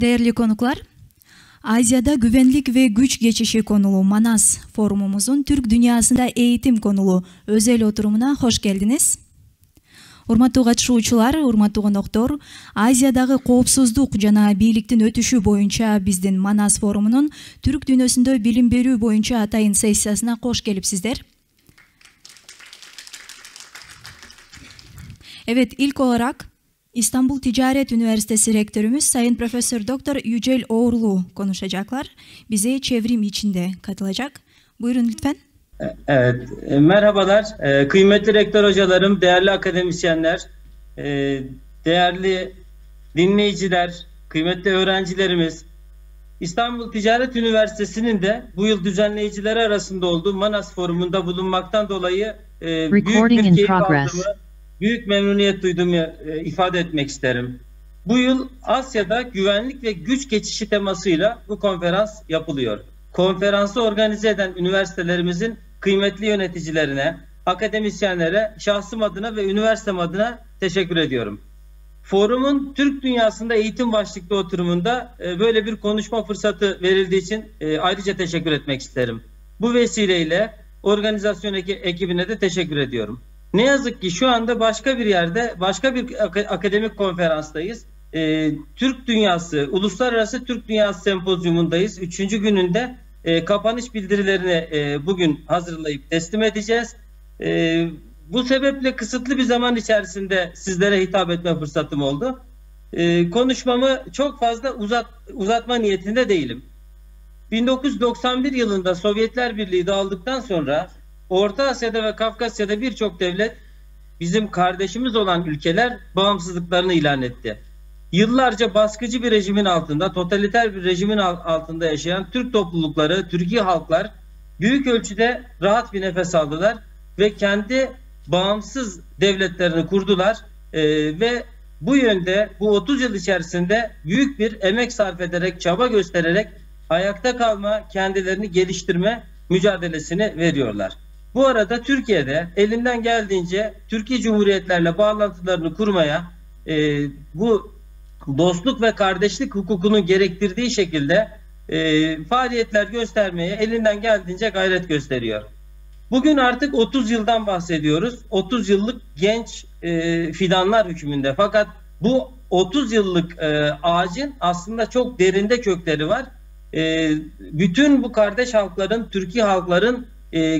Değerli konuklar, Asya'da güvenlik ve güç geçişi konulu Manas forumumuzun Türk dünyasında eğitim konulu özel oturumuna hoş geldiniz. Урматтуу катышуучулар, урматтуу коноктор, Азиядагы коопсуздук жана бийликтин өтүшү боюнча биздин Манас форумунун Түрк дүйнөсүндө билим берүү боюнча атайын сессиясына кош келипсиздер. Evet, ilk olarak İstanbul Ticaret Üniversitesi Rektörümüz Sayın Profesör Doktor Yücel Oğurlu konuşacaklar. Bize çevrim içinde katılacak. Buyurun lütfen. Evet, merhabalar. Kıymetli rektör hocalarım, değerli akademisyenler, değerli dinleyiciler, kıymetli öğrencilerimiz. İstanbul Ticaret Üniversitesi'nin de bu yıl düzenleyicileri arasında olduğu Manas Forumu'nda bulunmaktan dolayı büyük bir keyif aldığımı, büyük memnuniyet duyduğumu ifade etmek isterim. Bu yıl Asya'da güvenlik ve güç geçişi temasıyla bu konferans yapılıyor. Konferansı organize eden üniversitelerimizin kıymetli yöneticilerine, akademisyenlere şahsım adına ve üniversitem adına teşekkür ediyorum. Forumun Türk dünyasında eğitim başlıklı oturumunda böyle bir konuşma fırsatı verildiği için ayrıca teşekkür etmek isterim. Bu vesileyle organizasyon ekibine de teşekkür ediyorum. Ne yazık ki şu anda başka bir yerde, başka bir akademik konferanstayız. Türk Dünyası, Uluslararası Türk Dünyası Sempozyumundayız. 3. gününde kapanış bildirilerini bugün hazırlayıp teslim edeceğiz. Bu sebeple kısıtlı bir zaman içerisinde sizlere hitap etme fırsatım oldu. Konuşmamı çok fazla uzatma niyetinde değilim. 1991 yılında Sovyetler Birliği dağıldıktan sonra Orta Asya'da ve Kafkasya'da birçok devlet, bizim kardeşimiz olan ülkeler bağımsızlıklarını ilan etti. Yıllarca baskıcı bir rejimin altında, totaliter bir rejimin altında yaşayan Türk toplulukları, Türkiye halklar büyük ölçüde rahat bir nefes aldılar ve kendi bağımsız devletlerini kurdular ve bu yönde bu 30 yıl içerisinde büyük bir emek sarf ederek, çaba göstererek ayakta kalma, kendilerini geliştirme mücadelesini veriyorlar. Bu arada Türkiye'de elinden geldiğince Türkiye Cumhuriyetlerle bağlantılarını kurmaya, bu dostluk ve kardeşlik hukukunun gerektirdiği şekilde faaliyetler göstermeye elinden geldiğince gayret gösteriyor. Bugün artık 30 yıldan bahsediyoruz. 30 yıllık genç fidanlar hükmünde. Fakat bu 30 yıllık ağacın aslında çok derinde kökleri var. Bütün bu kardeş halkların, Türkiye halkların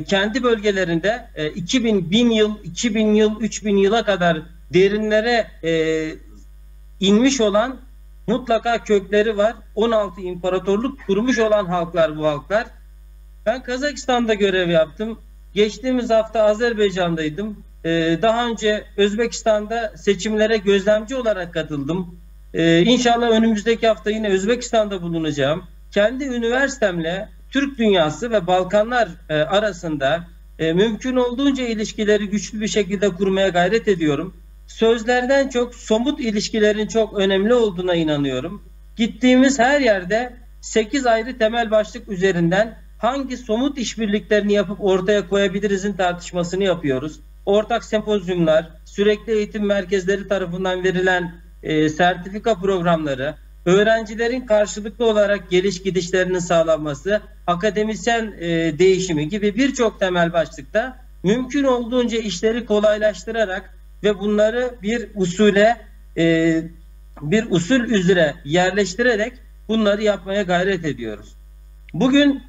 kendi bölgelerinde 2000 yıl, 3000 yıla kadar derinlere inmiş olan mutlaka kökleri var. 16 imparatorluk kurmuş olan halklar bu halklar. Ben Kazakistan'da görev yaptım. Geçtiğimiz hafta Azerbaycan'daydım. Daha önce Özbekistan'da seçimlere gözlemci olarak katıldım. İnşallah önümüzdeki hafta yine Özbekistan'da bulunacağım. Kendi üniversitemle Türk dünyası ve Balkanlar arasında mümkün olduğunca ilişkileri güçlü bir şekilde kurmaya gayret ediyorum. Sözlerden çok somut ilişkilerin çok önemli olduğuna inanıyorum. Gittiğimiz her yerde 8 ayrı temel başlık üzerinden hangi somut işbirliklerini yapıp ortaya koyabilirizin tartışmasını yapıyoruz. Ortak sempozyumlar, sürekli eğitim merkezleri tarafından verilen sertifika programları, öğrencilerin karşılıklı olarak geliş gidişlerinin sağlanması, akademisyen değişimi gibi birçok temel başlıkta mümkün olduğunca işleri kolaylaştırarak ve bunları bir usul üzere yerleştirerek bunları yapmaya gayret ediyoruz. Bugün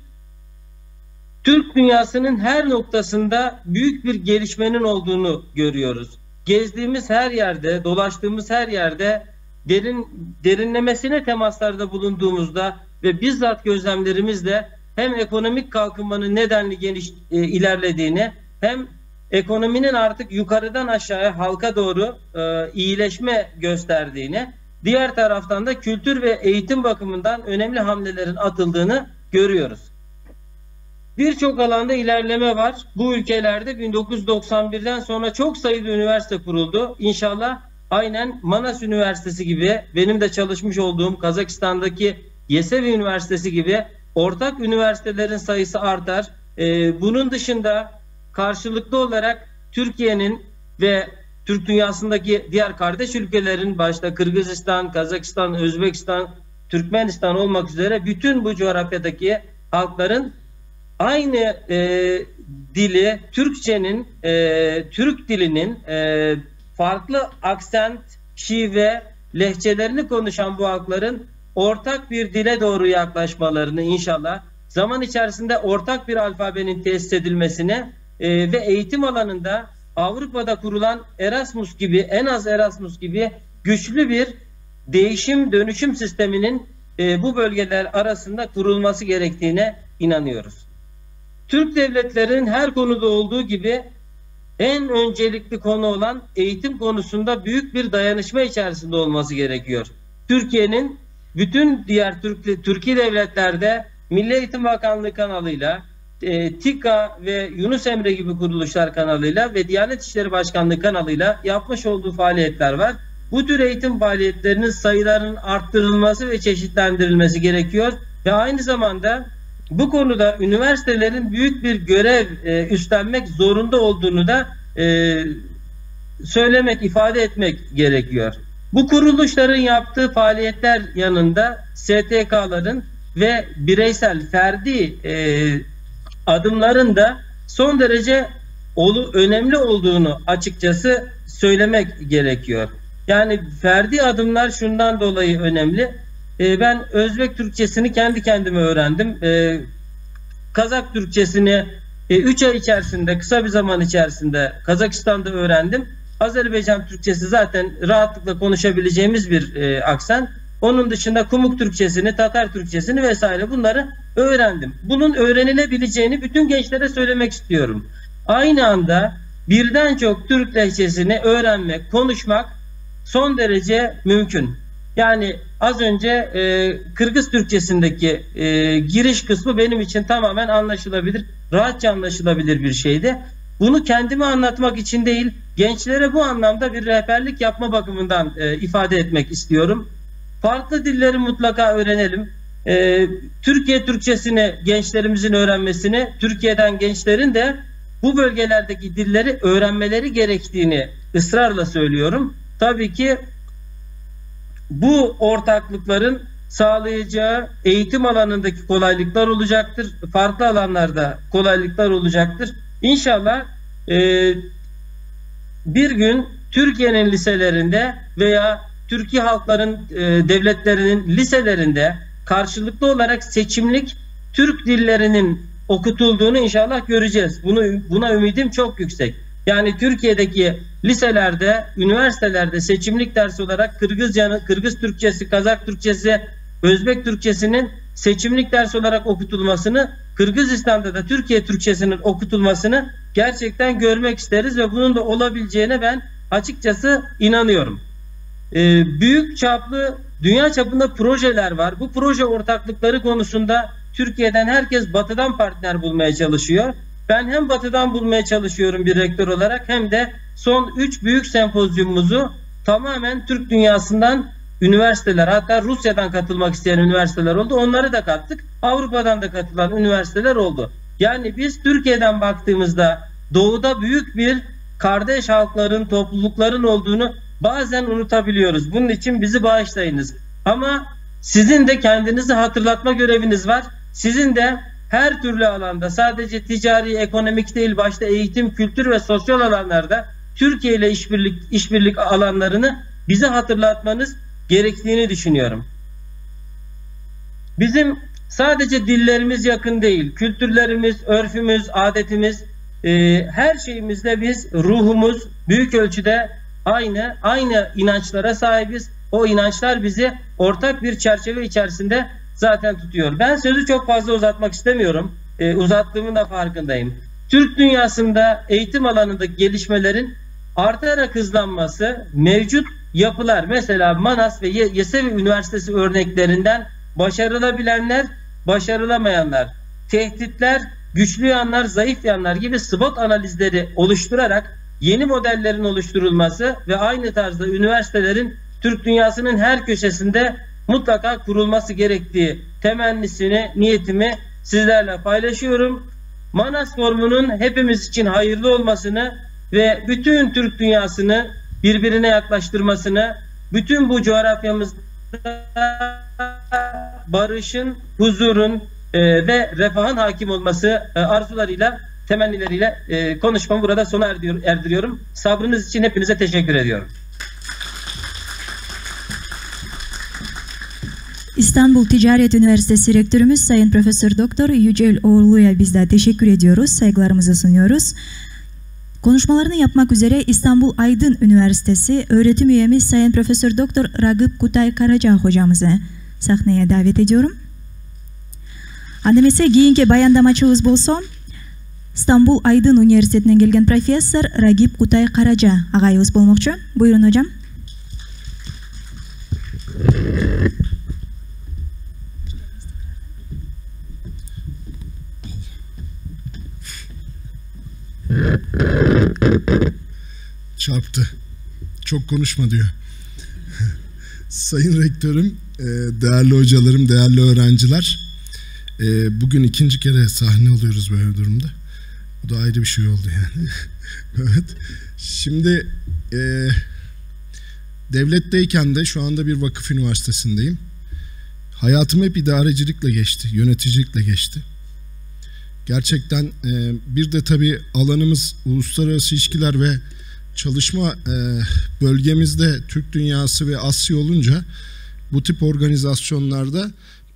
Türk dünyasının her noktasında büyük bir gelişmenin olduğunu görüyoruz. Gezdiğimiz her yerde, dolaştığımız her yerde derinlemesine temaslarda bulunduğumuzda ve bizzat gözlemlerimizle hem ekonomik kalkınmanın nedenli ilerlediğini hem ekonominin artık yukarıdan aşağıya halka doğru iyileşme gösterdiğini, diğer taraftan da kültür ve eğitim bakımından önemli hamlelerin atıldığını görüyoruz. Birçok alanda ilerleme var. Bu ülkelerde 1991'den sonra çok sayıda üniversite kuruldu. İnşallah aynen Manas Üniversitesi gibi, benim de çalışmış olduğum Kazakistan'daki Yesevi Üniversitesi gibi ortak üniversitelerin sayısı artar. Bunun dışında karşılıklı olarak Türkiye'nin ve Türk dünyasındaki diğer kardeş ülkelerin, başta Kırgızistan, Kazakistan, Özbekistan, Türkmenistan olmak üzere bütün bu coğrafyadaki halkların aynı dili, Türkçenin, Türk dilinin farklı aksent, şive, lehçelerini konuşan bu halkların ortak bir dile doğru yaklaşmalarını inşallah zaman içerisinde ortak bir alfabenin tesis edilmesine ve eğitim alanında Avrupa'da kurulan Erasmus gibi, en az Erasmus gibi güçlü bir değişim dönüşüm sisteminin bu bölgeler arasında kurulması gerektiğine inanıyoruz. Türk devletlerinin her konuda olduğu gibi en öncelikli konu olan eğitim konusunda büyük bir dayanışma içerisinde olması gerekiyor. Türkiye'nin bütün diğer Türkiye devletlerde Milli Eğitim Bakanlığı kanalıyla, TİKA ve Yunus Emre gibi kuruluşlar kanalıyla ve Diyanet İşleri Başkanlığı kanalıyla yapmış olduğu faaliyetler var. Bu tür eğitim faaliyetlerinin sayılarının arttırılması ve çeşitlendirilmesi gerekiyor ve aynı zamanda bu konuda üniversitelerin büyük bir görev üstlenmek zorunda olduğunu da söylemek, ifade etmek gerekiyor. Bu kuruluşların yaptığı faaliyetler yanında STK'ların ve bireysel, ferdi adımların da son derece önemli olduğunu açıkçası söylemek gerekiyor. Yani ferdi adımlar şundan dolayı önemli. Ben Özbek Türkçesini kendi kendime öğrendim. Kazak Türkçesini 3 ay içerisinde, kısa bir zaman içerisinde Kazakistan'da öğrendim. Azerbaycan Türkçesi zaten rahatlıkla konuşabileceğimiz bir aksan. Onun dışında Kumuk Türkçesini, Tatar Türkçesini vesaire bunları öğrendim. Bunun öğrenilebileceğini bütün gençlere söylemek istiyorum. Aynı anda birden çok Türk lehçesini öğrenmek, konuşmak son derece mümkün. Yani az önce Kırgız Türkçesindeki giriş kısmı benim için tamamen anlaşılabilir, rahatça anlaşılabilir bir şeydi. Bunu kendime anlatmak için değil, gençlere bu anlamda bir rehberlik yapma bakımından ifade etmek istiyorum. Farklı dilleri mutlaka öğrenelim. Türkiye Türkçesini gençlerimizin öğrenmesini, Türkiye'den gençlerin de bu bölgelerdeki dilleri öğrenmeleri gerektiğini ısrarla söylüyorum. Tabii ki bu ortaklıkların sağlayacağı eğitim alanındaki kolaylıklar olacaktır. Farklı alanlarda kolaylıklar olacaktır. İnşallah bir gün Türkiye'nin liselerinde veya Türkiye halkların devletlerinin liselerinde karşılıklı olarak seçimlik Türk dillerinin okutulduğunu inşallah göreceğiz. Buna ümidim çok yüksek. Yani Türkiye'deki liselerde, üniversitelerde seçimlik dersi olarak Kırgız Türkçesi, Kazak Türkçesi, Özbek Türkçesinin seçimlik dersi olarak okutulmasını, Kırgızistan'da da Türkiye Türkçesinin okutulmasını gerçekten görmek isteriz ve bunun da olabileceğine ben açıkçası inanıyorum. Büyük çaplı, dünya çapında projeler var. Bu proje ortaklıkları konusunda Türkiye'den herkes batıdan partner bulmaya çalışıyor. Ben hem batıdan bulmaya çalışıyorum bir rektör olarak hem de son 3 büyük sempozyumumuzu tamamen Türk dünyasından üniversiteler, hatta Rusya'dan katılmak isteyen üniversiteler oldu. Onları da kattık. Avrupa'dan da katılan üniversiteler oldu. Yani biz Türkiye'den baktığımızda doğuda büyük bir kardeş halkların, toplulukların olduğunu bazen unutabiliyoruz. Bunun için bizi bağışlayınız. Ama sizin de kendinizi hatırlatma göreviniz var. Sizin de her türlü alanda, sadece ticari, ekonomik değil, başta eğitim, kültür ve sosyal alanlarda Türkiye ile işbirlik alanlarını bize hatırlatmanız gerektiğini düşünüyorum. Bizim sadece dillerimiz yakın değil, kültürlerimiz, örfümüz, adetimiz, her şeyimizde biz ruhumuz büyük ölçüde aynı inançlara sahibiz. O inançlar bizi ortak bir çerçeve içerisinde zaten tutuyor. Ben sözü çok fazla uzatmak istemiyorum. Uzattığımın da farkındayım. Türk dünyasında eğitim alanındaki gelişmelerin artarak hızlanması, mevcut yapılar, mesela Manas ve Yesevi Üniversitesi örneklerinden başarılabilenler, başarılamayanlar, tehditler, güçlü yanlar, zayıf yanlar gibi SWOT analizleri oluşturarak yeni modellerin oluşturulması ve aynı tarzda üniversitelerin Türk dünyasının her köşesinde mutlaka kurulması gerektiği temennisini, niyetimi sizlerle paylaşıyorum. Manas Forumu'nun hepimiz için hayırlı olmasını ve bütün Türk dünyasını birbirine yaklaştırmasını, bütün bu barışın, huzurun ve refahın hakim olması arzularıyla, temennileriyle konuşmamı burada sona erdiriyorum. Sabrınız için hepinize teşekkür ediyorum. İstanbul Ticaret Üniversitesi Rektörümüz Sayın Profesör Doktor Yücel Oğurlu'ya biz de teşekkür ediyoruz, saygılarımızı sunuyoruz. Konuşmalarını yapmak üzere İstanbul Aydın Üniversitesi öğretim üyemiz Sayın Profesör Doktor Ragıp Kutay Karaca hocamızı sahneye davet ediyorum. Andemese keyinki bayandamachыбыз bolso İstanbul Aydın Üniversitesi'nden gelgen profesör Ragıp Kutay Karaca agayыбыз bolmokçu. Buyurun hocam. Çarptı. Çok konuşma diyor. Sayın Rektörüm, değerli hocalarım, değerli öğrenciler. Bugün ikinci kere sahne alıyoruz böyle bir durumda. Bu da ayrı bir şey oldu yani. Evet. Şimdi devletteyken de şu anda bir vakıf üniversitesindeyim. Hayatım hep idarecilikle geçti, yöneticilikle geçti. Gerçekten bir de tabii alanımız uluslararası ilişkiler ve çalışma bölgemizde Türk dünyası ve Asya olunca bu tip organizasyonlarda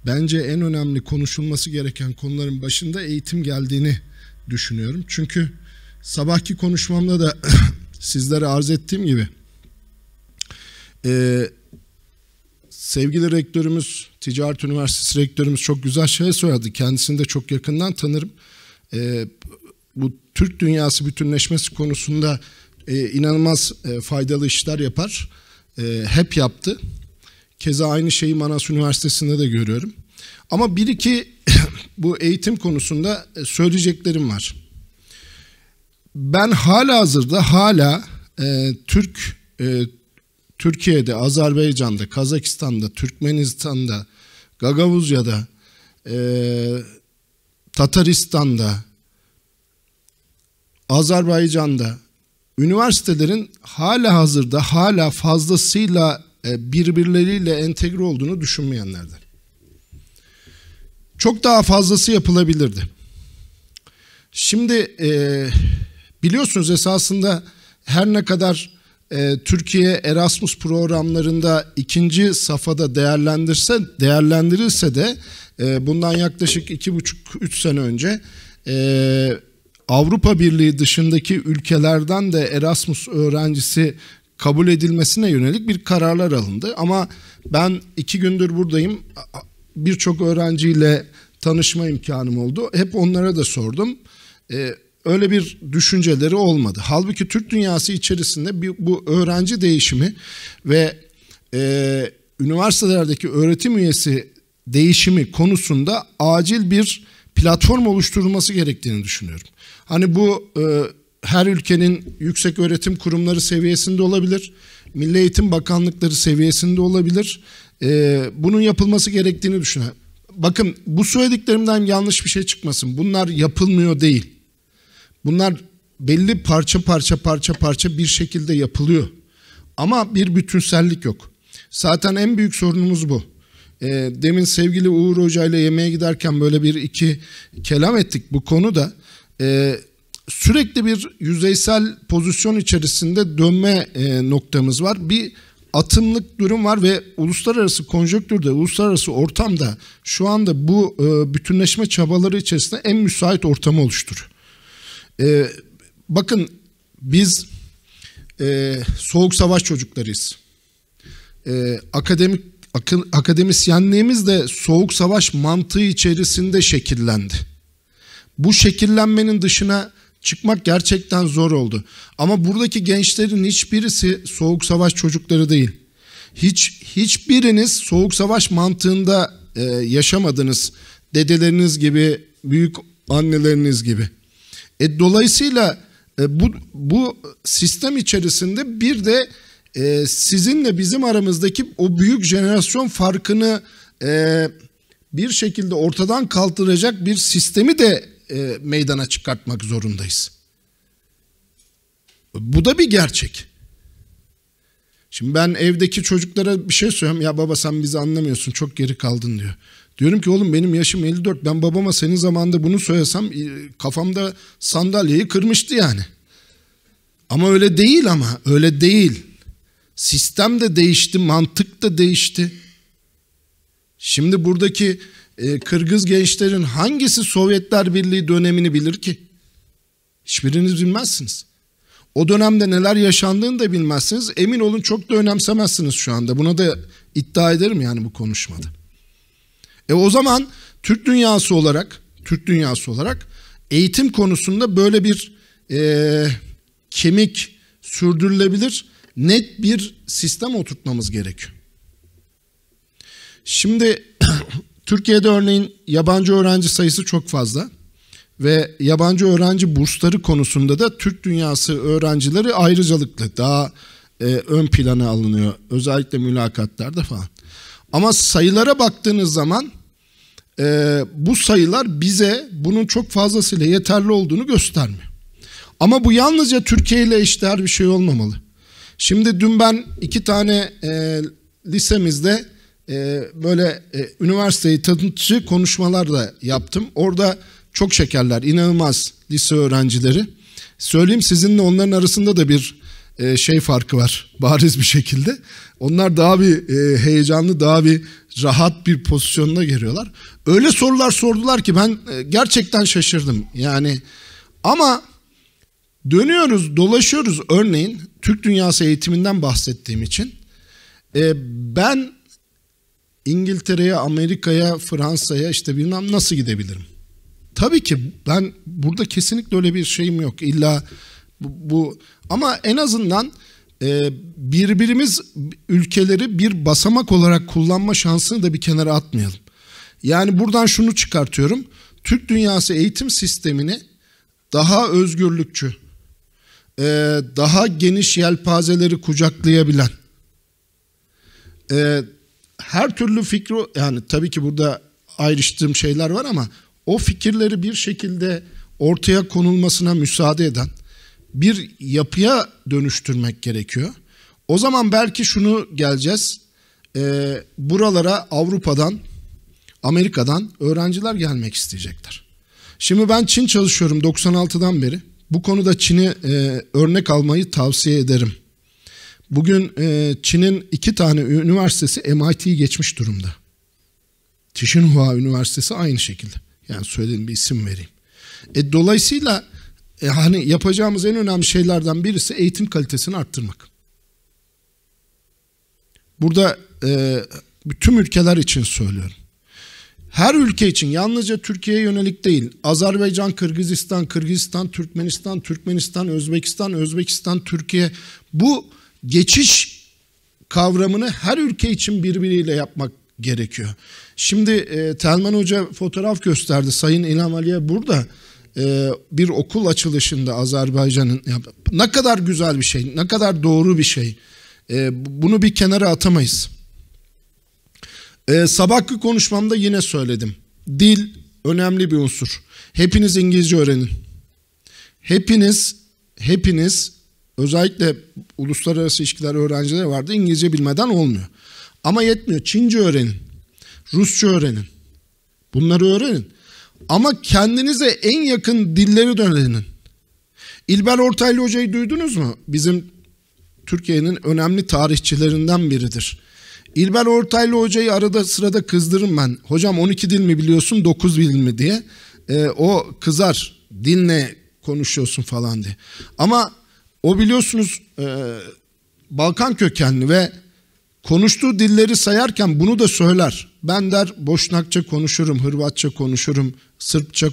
bence en önemli konuşulması gereken konuların başında eğitim geldiğini düşünüyorum. Çünkü sabahki konuşmamda da sizlere arz ettiğim gibi sevgili rektörümüz, Ticaret Üniversitesi rektörümüz çok güzel şeyler söyledi. Kendisini de çok yakından tanırım. Bu Türk dünyası bütünleşmesi konusunda inanılmaz faydalı işler yapar. Hep yaptı. Keza aynı şeyi Manas Üniversitesi'nde de görüyorum. Ama bir iki bu eğitim konusunda söyleyeceklerim var. Ben hala Türkiye'de, Azerbaycan'da, Kazakistan'da, Türkmenistan'da, Gagavuzya'da, Tataristan'da, Azerbaycan'da üniversitelerin hala fazlasıyla birbirleriyle entegre olduğunu düşünmeyenlerden. Çok daha fazlası yapılabilirdi. Şimdi biliyorsunuz esasında her ne kadar Türkiye Erasmus programlarında ikinci safhada değerlendirilse de bundan yaklaşık 2,5-3 sene önce Avrupa Birliği dışındaki ülkelerden de Erasmus öğrencisi kabul edilmesine yönelik bir kararlar alındı. Ama ben 2 gündür buradayım. Birçok öğrenciyle tanışma imkanım oldu. Hep onlara da sordum. Öyle bir düşünceleri olmadı. Halbuki Türk dünyası içerisinde bu öğrenci değişimi ve üniversitelerdeki öğretim üyesi değişimi konusunda acil bir platform oluşturulması gerektiğini düşünüyorum. Hani bu her ülkenin yüksek öğretim kurumları seviyesinde olabilir, Milli Eğitim Bakanlıkları seviyesinde olabilir. Bunun yapılması gerektiğini düşünüyorum. Bakın bu söylediklerimden yanlış bir şey çıkmasın. Bunlar yapılmıyor değil. Bunlar belli parça bir şekilde yapılıyor. Ama bir bütünsellik yok. Zaten en büyük sorunumuz bu. Demin sevgili Uğur Hoca ile yemeğe giderken böyle bir iki kelam ettik bu konuda. Sürekli bir yüzeysel pozisyon içerisinde dönme noktamız var. Bir atımlık durum var ve uluslararası konjonktürde, uluslararası ortamda şu anda bu bütünleşme çabaları içerisinde en müsait ortamı oluşturuyor. Bakın biz soğuk savaş çocuklarıyız. Akademisyenliğimiz de soğuk savaş mantığı içerisinde şekillendi. Bu şekillenmenin dışına çıkmak gerçekten zor oldu. Ama buradaki gençlerin hiçbirisi soğuk savaş çocukları değil. Hiçbiriniz soğuk savaş mantığında yaşamadınız. Dedeleriniz gibi, büyük anneleriniz gibi. Dolayısıyla bu sistem içerisinde bir de sizinle bizim aramızdaki o büyük jenerasyon farkını bir şekilde ortadan kaldıracak bir sistemi de meydana çıkartmak zorundayız. Bu da bir gerçek. Şimdi ben evdeki çocuklara bir şey söylüyorum. Ya baba sen bizi anlamıyorsun, çok geri kaldın diyor. Diyorum ki oğlum benim yaşım 54. Ben babama senin zamanında bunu söylesem kafamda sandalyeyi kırmıştı yani. Ama öyle değil ama. Öyle değil. Sistem de değişti, mantık da değişti. Şimdi buradaki Kırgız gençlerin hangisi Sovyetler Birliği dönemini bilir ki? Hiçbiriniz bilmezsiniz. O dönemde neler yaşandığını da bilmezsiniz. Emin olun çok da önemsemezsiniz şu anda. Buna da iddia ederim yani bu konuşmada. O zaman Türk dünyası olarak eğitim konusunda böyle bir kemik, sürdürülebilir, net bir sistem oturtmamız gerekiyor. Şimdi Türkiye'de örneğin yabancı öğrenci sayısı çok fazla ve yabancı öğrenci bursları konusunda da Türk dünyası öğrencileri ayrıcalıklı, daha ön plana alınıyor. Özellikle mülakatlarda falan. Ama sayılara baktığınız zaman bu sayılar bize bunun çok fazlasıyla yeterli olduğunu göstermiyor. Ama bu yalnızca Türkiye ile eşdeğer bir şey olmamalı. Şimdi dün ben 2 tane lisemizde böyle üniversiteyi tanıtıcı konuşmalar da yaptım. Orada çok şekerler, inanılmaz lise öğrencileri. Söyleyeyim, sizinle onların arasında da bir farkı var bariz bir şekilde. Onlar daha bir heyecanlı, daha bir rahat bir pozisyonuna geliyorlar. Öyle sorular sordular ki ben gerçekten şaşırdım. Yani ama dönüyoruz, dolaşıyoruz. Örneğin Türk dünyası eğitiminden bahsettiğim için ben İngiltere'ye, Amerika'ya, Fransa'ya işte bilmem nasıl gidebilirim. Tabii ki ben burada kesinlikle öyle bir şeyim yok. İlla bu ama en azından birbirimiz ülkeleri bir basamak olarak kullanma şansını da bir kenara atmayalım. Yani buradan şunu çıkartıyorum. Türk dünyası eğitim sistemini daha özgürlükçü, daha geniş yelpazeleri kucaklayabilen, her türlü fikri, yani tabii ki burada ayrıştığım şeyler var ama o fikirleri bir şekilde ortaya konulmasına müsaade eden bir yapıya dönüştürmek gerekiyor. O zaman belki şunu geleceğiz, buralara Avrupa'dan, Amerika'dan öğrenciler gelmek isteyecekler. Şimdi ben Çin çalışıyorum 96'dan beri. Bu konuda Çin'i örnek almayı tavsiye ederim. Bugün Çin'in 2 tane üniversitesi MIT'yi geçmiş durumda. Tsinghua Üniversitesi aynı şekilde. Yani söylediğim bir isim vereyim. Dolayısıyla hani yapacağımız en önemli şeylerden birisi eğitim kalitesini arttırmak. Burada tüm ülkeler için söylüyorum. Her ülke için, yalnızca Türkiye'ye yönelik değil. Azerbaycan, Kırgızistan, Türkmenistan, Özbekistan, Türkiye. Bu geçiş kavramını her ülke için birbiriyle yapmak gerekiyor. Şimdi Telman Hoca fotoğraf gösterdi. Sayın İlham Aliye burada bir okul açılışında Azerbaycan'ın. Ne kadar güzel bir şey, ne kadar doğru bir şey. Bunu bir kenara atamayız. Sabahki konuşmamda yine söyledim. Dil önemli bir unsur. Hepiniz İngilizce öğrenin. Hepiniz özellikle uluslararası ilişkiler öğrencileri vardı. İngilizce bilmeden olmuyor. Ama yetmiyor. Çince öğrenin. Rusça öğrenin. Bunları öğrenin. Ama kendinize en yakın dilleri de öğrenin. İlber Ortaylı Hoca'yı duydunuz mu? Bizim Türkiye'nin önemli tarihçilerinden biridir. İlber Ortaylı Hoca'yı arada sırada kızdırırım ben. Hocam 12 dil mi biliyorsun, 9 dil mi diye. O kızar. Dinle konuşuyorsun falan diye. Ama o biliyorsunuz Balkan kökenli ve konuştuğu dilleri sayarken bunu da söyler. Ben der Boşnakça konuşurum, Hırvatça konuşurum, Sırpça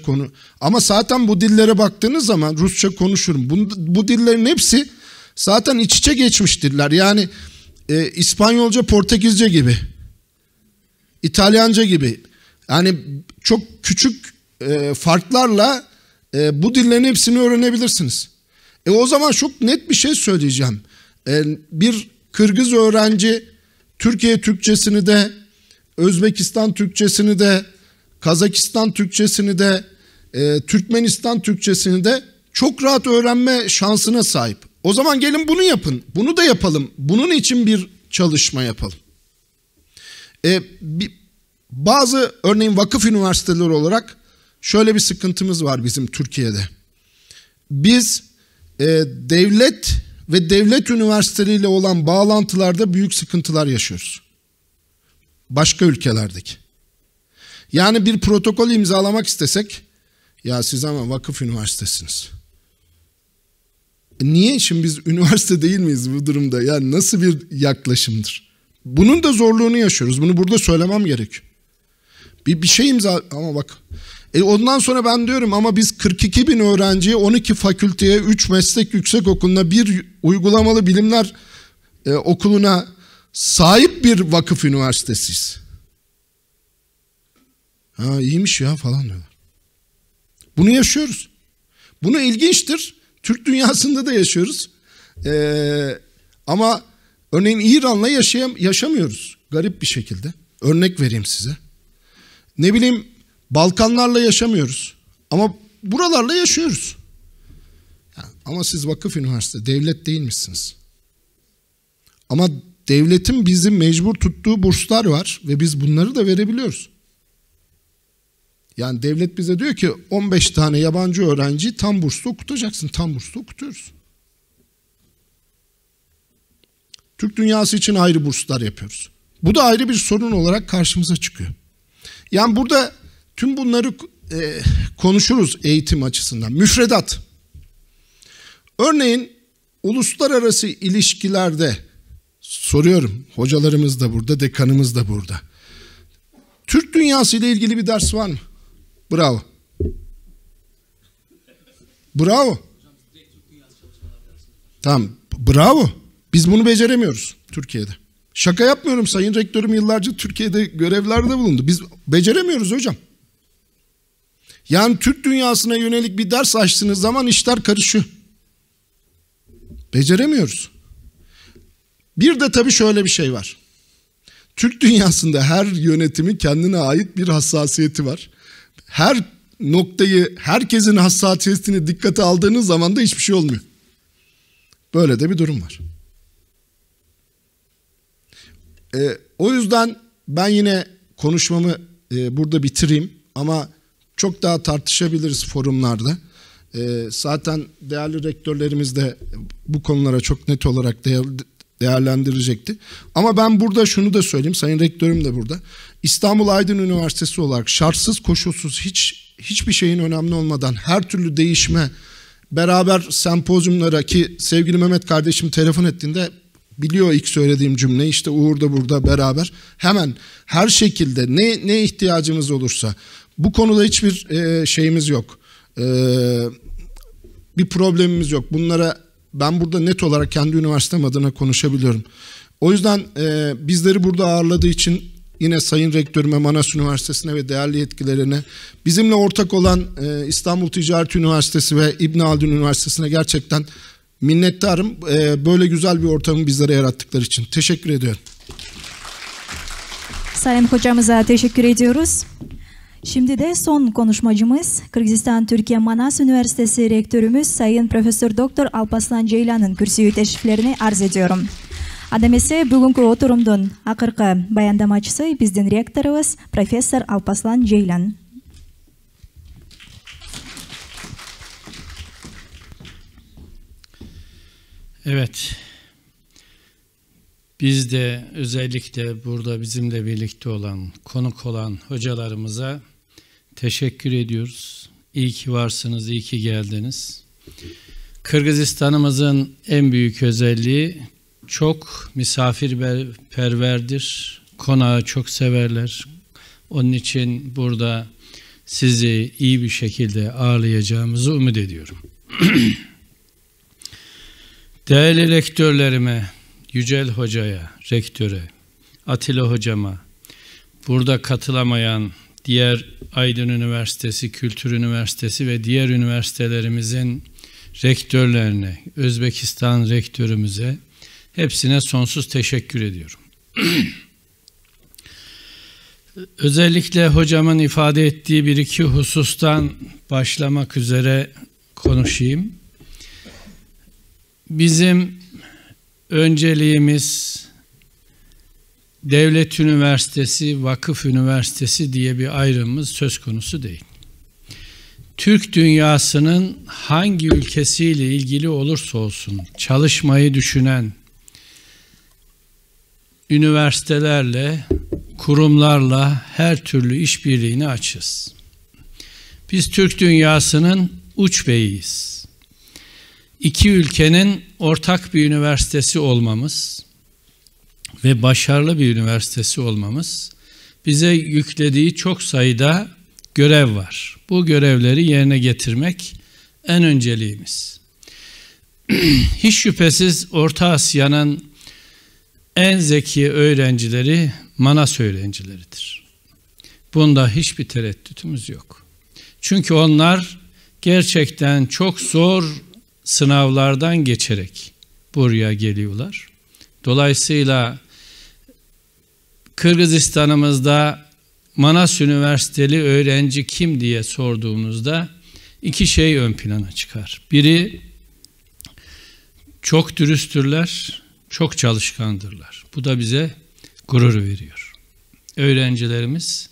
ama zaten bu dillere baktığınız zaman Rusça konuşurum. Bu dillerin hepsi zaten iç içe geçmiş diller. Yani İspanyolca, Portekizce gibi, İtalyanca gibi. Yani çok küçük farklarla bu dillerin hepsini öğrenebilirsiniz. O zaman çok net bir şey söyleyeceğim. Bir Kırgız öğrenci Türkiye Türkçesini de, Özbekistan Türkçesini de, Kazakistan Türkçesini de, Türkmenistan Türkçesini de çok rahat öğrenme şansına sahip. O zaman gelin bunu yapın. Bunu da yapalım. Bunun için bir çalışma yapalım. Bazı örneğin vakıf üniversiteleri olarak şöyle bir sıkıntımız var bizim Türkiye'de. Biz devlet ve devlet üniversiteleriyle olan bağlantılarda büyük sıkıntılar yaşıyoruz. Başka ülkelerdeki. Yani bir protokol imzalamak istesek, ya siz ama vakıf üniversitesiniz. Niye? Şimdi biz üniversite değil miyiz bu durumda? Yani nasıl bir yaklaşımdır? Bunun da zorluğunu yaşıyoruz. Bunu burada söylemem gerekiyor. Bir şey ama bak. Ondan sonra ben diyorum ama biz 42 bin öğrenciye, 12 fakülteye, 3 meslek yüksekokuluna, bir uygulamalı bilimler okuluna sahip bir vakıf üniversitesiyiz. Ha iyiymiş ya falan diyorlar. Bunu yaşıyoruz. Bunu ilginçtir. Türk dünyasında da yaşıyoruz. Ama örneğin İran'la yaşamıyoruz. Garip bir şekilde. Örnek vereyim size. Ne bileyim Balkanlarla yaşamıyoruz. Ama buralarla yaşıyoruz. Ama siz vakıf üniversite, devlet değilmişsiniz. Ama devletin bizi mecbur tuttuğu burslar var ve biz bunları da verebiliyoruz. Yani devlet bize diyor ki 15 tane yabancı öğrenciyi tam burslu okutacaksın. Tam burslu okutuyoruz. Türk dünyası için ayrı burslar yapıyoruz. Bu da ayrı bir sorun olarak karşımıza çıkıyor. Yani burada tüm bunları konuşuruz eğitim açısından. Müfredat. Örneğin uluslararası ilişkilerde soruyorum. Hocalarımız da burada, dekanımız da burada. Türk dünyası ile ilgili bir ders var mı? Bravo. Bravo. Tamam, bravo. Biz bunu beceremiyoruz Türkiye'de. Şaka yapmıyorum, Sayın Rektörüm yıllarca Türkiye'de görevlerde bulundu. Biz beceremiyoruz hocam. Yani Türk dünyasına yönelik bir ders açtığınız zaman işler karışıyor. Beceremiyoruz. Bir de tabii şöyle bir şey var. Türk dünyasında her yönetimin kendine ait bir hassasiyeti var. Her noktayı, herkesin hassasiyetini dikkate aldığınız zaman da hiçbir şey olmuyor. Böyle de bir durum var. O yüzden ben yine konuşmamı burada bitireyim ama çok daha tartışabiliriz forumlarda. Zaten değerli rektörlerimiz de bu konulara çok net olarak değerlendirecekti. Ama ben burada şunu da söyleyeyim, Sayın Rektörüm de burada. İstanbul Aydın Üniversitesi olarak şartsız koşulsuz hiçbir şeyin önemli olmadan her türlü değişme, beraber sempozyumlara, ki sevgili Mehmet kardeşim telefon ettiğinde biliyor ilk söylediğim cümle, işte Uğur da burada beraber hemen her şekilde ne ihtiyacımız olursa, bu konuda hiçbir şeyimiz yok. Bir problemimiz yok. Bunlara ben burada net olarak kendi üniversitem adına konuşabiliyorum. O yüzden bizleri burada ağırladığı için yine Sayın Rektörüme, Manas Üniversitesi'ne ve değerli yetkilerine, bizimle ortak olan İstanbul Ticaret Üniversitesi ve İbn Haldun Üniversitesi'ne gerçekten minnettarım. Böyle güzel bir ortamı bizlere yarattıkları için. Teşekkür ediyorum. Sayın hocamıza teşekkür ediyoruz. Şimdi de son konuşmacımız Kırgızistan Türkiye Manas Üniversitesi Rektörümüz Sayın Profesör Doktor Alpaslan Ceylan'ın kürsüyü teşriflerini arz ediyorum. Adam ise bugünkü oturumdun akırkı bayandamacısı bizden rektorumuz Profesör Alpaslan Ceylan. Evet. Biz de özellikle burada bizimle birlikte olan, konuk olan hocalarımıza teşekkür ediyoruz. İyi ki varsınız, iyi ki geldiniz. Kırgızistan'ımızın en büyük özelliği çok misafirperverdir. Konağı çok severler. Onun için burada sizi iyi bir şekilde ağırlayacağımızı umut ediyorum. Değerli rektörlerime, Yücel Hoca'ya, rektöre, Atilla Hocama, burada katılamayan diğer Aydın Üniversitesi, Kültür Üniversitesi ve diğer üniversitelerimizin rektörlerine, Özbekistan rektörümüze, hepsine sonsuz teşekkür ediyorum. Özellikle hocamın ifade ettiği bir iki husustan başlamak üzere konuşayım. bizim önceliğimiz devlet üniversitesi, vakıf üniversitesi diye bir ayrımımız söz konusu değil. Türk dünyasının hangi ülkesiyle ilgili olursa olsun çalışmayı düşünen üniversitelerle, kurumlarla her türlü işbirliğine açız. Biz Türk dünyasının uç beyiyiz. İki ülkenin ortak bir üniversitesi olmamız ve başarılı bir üniversitesi olmamız bize yüklediği çok sayıda görev var. Bu görevleri yerine getirmek en önceliğimiz. Hiç şüphesiz Orta Asya'nın en zeki öğrencileri Manas öğrencileridir. Bunda hiçbir tereddütümüz yok. Çünkü onlar gerçekten çok zor sınavlardan geçerek buraya geliyorlar. Dolayısıyla Kırgızistan'ımızda Manas Üniversiteli öğrenci kim diye sorduğumuzda iki şey ön plana çıkar. Biri, çok dürüsttürler, çok çalışkandırlar. Bu da bize gurur veriyor. Öğrencilerimiz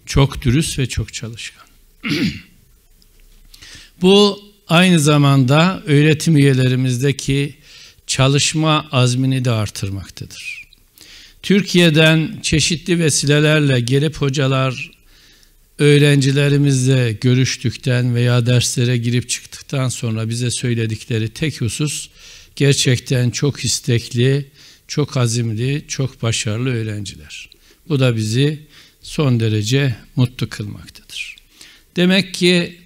çok dürüst ve çok çalışkan. Bu aynı zamanda öğretim üyelerimizdeki çalışma azmini de artırmaktadır. Türkiye'den çeşitli vesilelerle gelip hocalar öğrencilerimizle görüştükten veya derslere girip çıktıktan sonra bize söyledikleri tek husus, gerçekten çok istekli, çok azimli, çok başarılı öğrenciler. Bu da bizi son derece mutlu kılmaktadır. Demek ki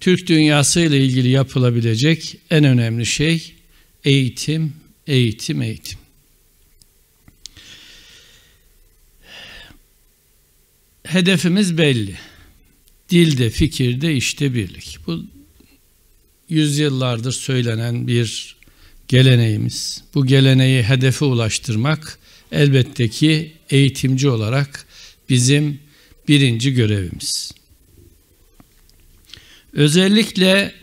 Türk dünyası ile ilgili yapılabilecek en önemli şey eğitim, eğitim, eğitim. Hedefimiz belli. Dilde, fikirde, işte birlik. Bu yüzyıllardır söylenen bir geleneğimiz. Bu geleneği hedefe ulaştırmak elbette ki eğitimci olarak bizim birinci görevimiz. Özellikle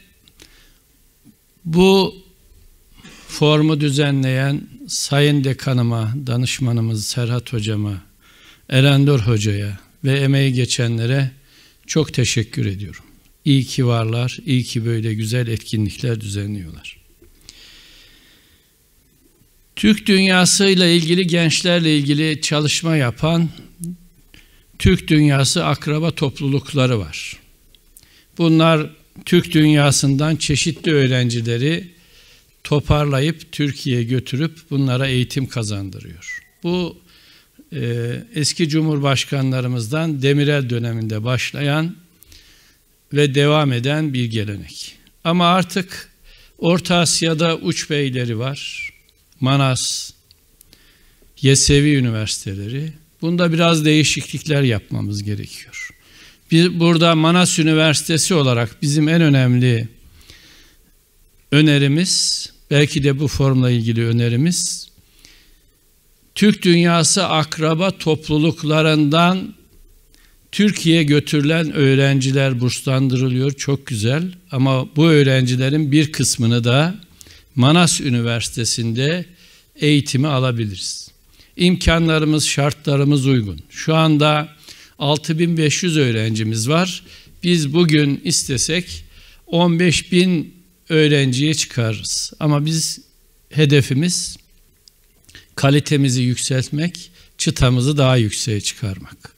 bu formu düzenleyen Sayın Dekanıma, danışmanımız Serhat Hocama, Erendor Hoca'ya ve emeği geçenlere çok teşekkür ediyorum. İyi ki varlar, iyi ki böyle güzel etkinlikler düzenliyorlar. Türk dünyasıyla ilgili, gençlerle ilgili çalışma yapan Türk Dünyası akraba toplulukları var. Bunlar Türk dünyasından çeşitli öğrencileri toparlayıp Türkiye'ye götürüp bunlara eğitim kazandırıyor. Bu eski Cumhurbaşkanlarımızdan Demirel döneminde başlayan ve devam eden bir gelenek. Ama artık Orta Asya'da uç beyleri var. Manas, Yesevi üniversiteleri. Bunda biraz değişiklikler yapmamız gerekiyor. Biz burada Manas Üniversitesi olarak bizim en önemli önerimiz, belki de bu formla ilgili önerimiz, Türk dünyası akraba topluluklarından Türkiye'ye götürülen öğrenciler burslandırılıyor. Çok güzel, ama bu öğrencilerin bir kısmını da Manas Üniversitesi'nde eğitimi alabiliriz. İmkanlarımız, şartlarımız uygun. Şu anda 6500 öğrencimiz var. Biz bugün istesek 15.000 öğrenciye çıkarırız. Ama biz hedefimiz kalitemizi yükseltmek, çıtamızı daha yükseğe çıkarmak.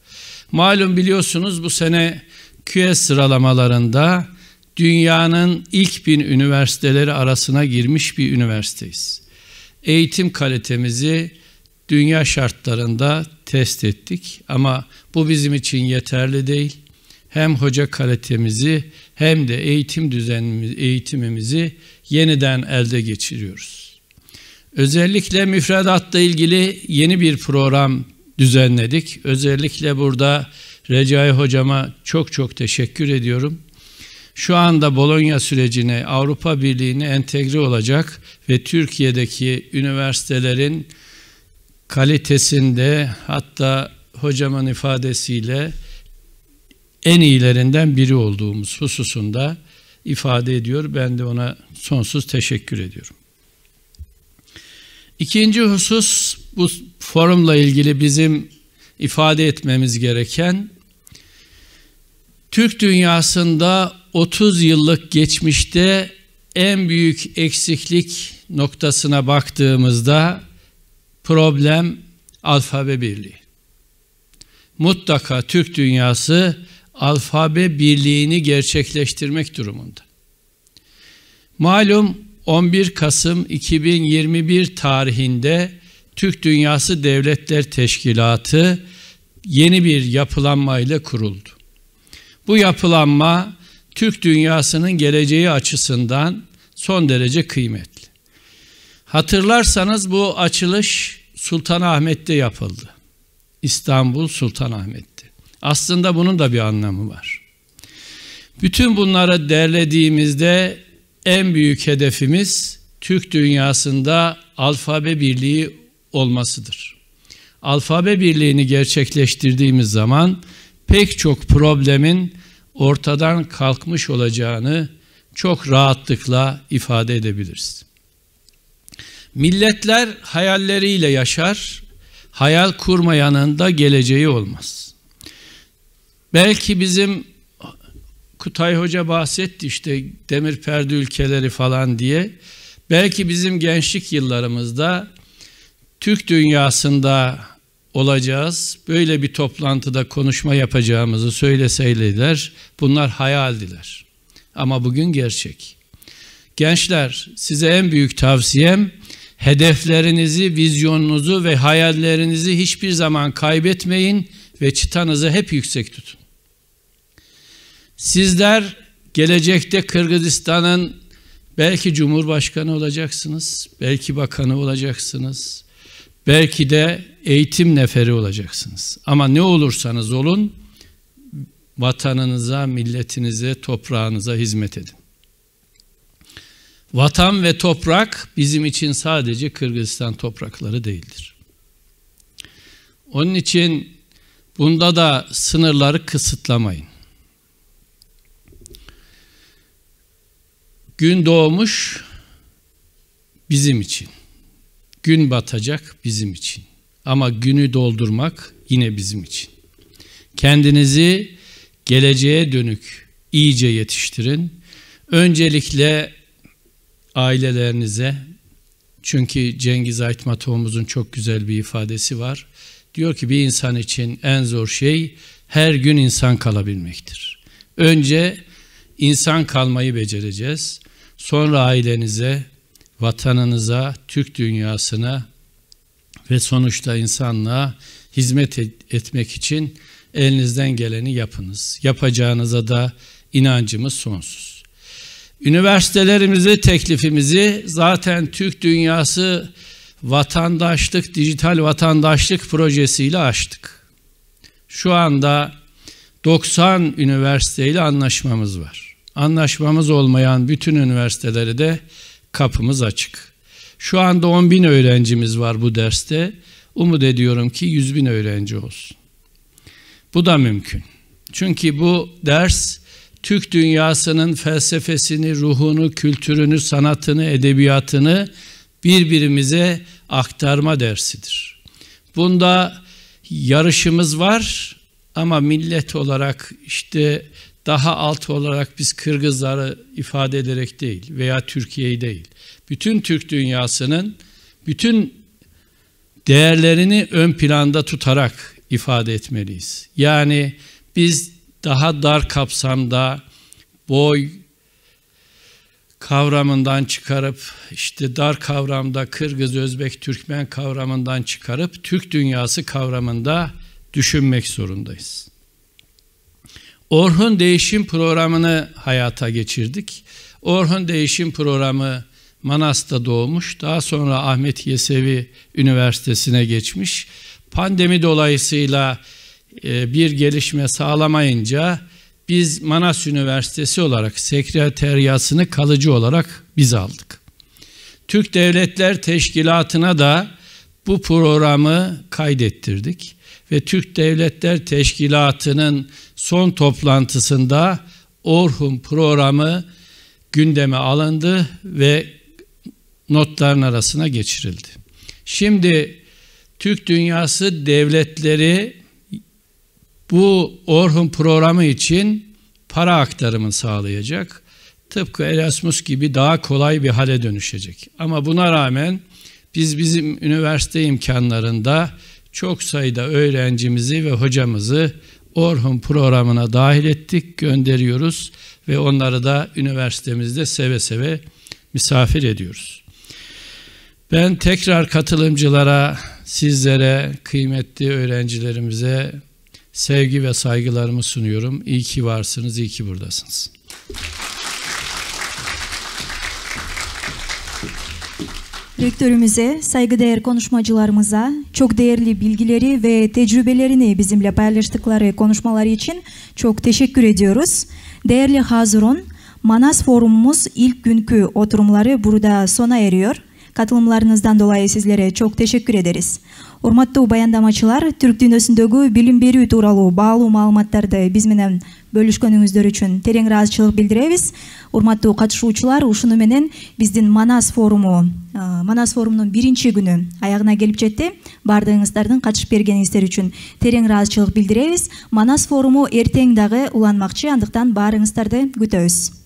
Malum biliyorsunuz bu sene QS sıralamalarında dünyanın ilk 1000 üniversiteleri arasına girmiş bir üniversiteyiz. Eğitim kalitemizi dünya şartlarında test ettik ama bu bizim için yeterli değil. Hem hoca kalitemizi hem de eğitimimizi yeniden elde geçiriyoruz. Özellikle müfredatla ilgili yeni bir program düzenledik. Özellikle burada Recai Hocama çok teşekkür ediyorum. Şu anda Bologna sürecine, Avrupa Birliği'ne entegre olacak ve Türkiye'deki üniversitelerin kalitesinde, hatta hocamın ifadesiyle en iyilerinden biri olduğumuz hususunda ifade ediyor. Ben de ona sonsuz teşekkür ediyorum. İkinci husus, bu forumla ilgili bizim ifade etmemiz gereken, Türk dünyasında 30 yıllık geçmişte en büyük eksiklik noktasına baktığımızda problem alfabe birliği. Mutlaka Türk dünyası alfabe birliğini gerçekleştirmek durumunda. Malum 11 Kasım 2021 tarihinde Türk Dünyası Devletler Teşkilatı yeni bir yapılanmayla kuruldu. Bu yapılanma Türk dünyasının geleceği açısından son derece kıymetli. Hatırlarsanız bu açılış Sultanahmet'te yapıldı. İstanbul Sultanahmet'te. Aslında bunun da bir anlamı var. Bütün bunları derlediğimizde en büyük hedefimiz Türk dünyasında alfabe birliği olmasıdır. Alfabe birliğini gerçekleştirdiğimiz zaman pek çok problemin ortadan kalkmış olacağını çok rahatlıkla ifade edebiliriz. Milletler hayalleriyle yaşar, hayal kurmayanın da geleceği olmaz. Belki bizim Kutay Hoca bahsetti işte demir perde ülkeleri falan diye. Belki bizim gençlik yıllarımızda Türk dünyasında olacağız, böyle bir toplantıda konuşma yapacağımızı söyleseydiler, bunlar hayaldiler. Ama bugün gerçek. Gençler, size en büyük tavsiyem, hedeflerinizi, vizyonunuzu ve hayallerinizi hiçbir zaman kaybetmeyin ve çıtanızı hep yüksek tutun. Sizler gelecekte Kırgızistan'ın belki Cumhurbaşkanı olacaksınız, belki bakanı olacaksınız, belki de eğitim neferi olacaksınız. Ama ne olursanız olun, vatanınıza, milletinize, toprağınıza hizmet edin. Vatan ve toprak bizim için sadece Kırgızistan toprakları değildir. Onun için bunda da sınırları kısıtlamayın. Gün doğmuş bizim için. Gün batacak bizim için. Ama günü doldurmak yine bizim için. Kendinizi geleceğe dönük iyice yetiştirin. Öncelikle ailelerinize, çünkü Cengiz Aytmatov'umuzun çok güzel bir ifadesi var. Diyor ki bir insan için en zor şey her gün insan kalabilmektir. Önce insan kalmayı becereceğiz. Sonra ailenize, vatanınıza, Türk dünyasına ve sonuçta insanlığa hizmet etmek için elinizden geleni yapınız. Yapacağınıza da inancımız sonsuz. Üniversitelerimize teklifimizi zaten Türk Dünyası Vatandaşlık, Dijital Vatandaşlık projesiyle açtık. Şu anda 90 üniversiteyle anlaşmamız var. Anlaşmamız olmayan bütün üniversitelere de kapımız açık. Şu anda 10.000 öğrencimiz var bu derste. Umut ediyorum ki 100.000 öğrenci olsun. Bu da mümkün. Çünkü bu ders Türk dünyasının felsefesini, ruhunu, kültürünü, sanatını, edebiyatını birbirimize aktarma dersidir. Bunda yarışımız var ama millet olarak işte daha alt olarak biz Kırgızları ifade ederek değil veya Türkiye'yi değil. Bütün Türk dünyasının bütün değerlerini ön planda tutarak ifade etmeliyiz. Yani biz daha dar kapsamda boy kavramından çıkarıp işte dar kavramda Kırgız, Özbek, Türkmen kavramından çıkarıp Türk dünyası kavramında düşünmek zorundayız. Orhun Değişim Programı'nı hayata geçirdik. Orhun Değişim Programı Manas'ta doğmuş. Daha sonra Ahmet Yesevi Üniversitesi'ne geçmiş. Pandemi dolayısıyla bir gelişme sağlamayınca biz Manas Üniversitesi olarak sekreteriyasını kalıcı olarak biz aldık. Türk Devletler Teşkilatı'na da bu programı kaydettirdik ve Türk Devletler Teşkilatı'nın son toplantısında Orhun programı gündeme alındı ve notların arasına geçirildi. Şimdi Türk dünyası devletleri bu Orhun programı için para aktarımı sağlayacak. Tıpkı Erasmus gibi daha kolay bir hale dönüşecek. Ama buna rağmen bizim üniversite imkanlarında çok sayıda öğrencimizi ve hocamızı Orhun programına dahil ettik, gönderiyoruz ve onları da üniversitemizde seve seve misafir ediyoruz. Ben tekrar katılımcılara, sizlere, kıymetli öğrencilerimize sevgi ve saygılarımı sunuyorum. İyi ki varsınız, iyi ki buradasınız. Rektörümüze, saygıdeğer konuşmacılarımıza çok değerli bilgileri ve tecrübelerini bizimle paylaştıkları konuşmalar için çok teşekkür ediyoruz. Değerli hazırın, Manas Forumumuz ilk günkü oturumları burada sona eriyor. Katılımlarınızdan dolayı sizlere çok teşekkür ederiz. Урматтуу баяндамачылар, Түрк дүйнөсүндөгү билим берүү тууралуу баалуу маалыматтарды биз менен бөлүшкөнүңүздөр үчүн терең ыраазычылык билдиребиз. Урматтуу катышуучулар, ушуну менен биздин Манас форумунун биринчи күнү аягына келип жетти. Баардыгыңыздардын катышып бергениңиздер үчүн терең ыраазычылык билдиребиз. Манас форуму эртең дагы уланмакчы, андыктан баарыңыздарды күтөбүз.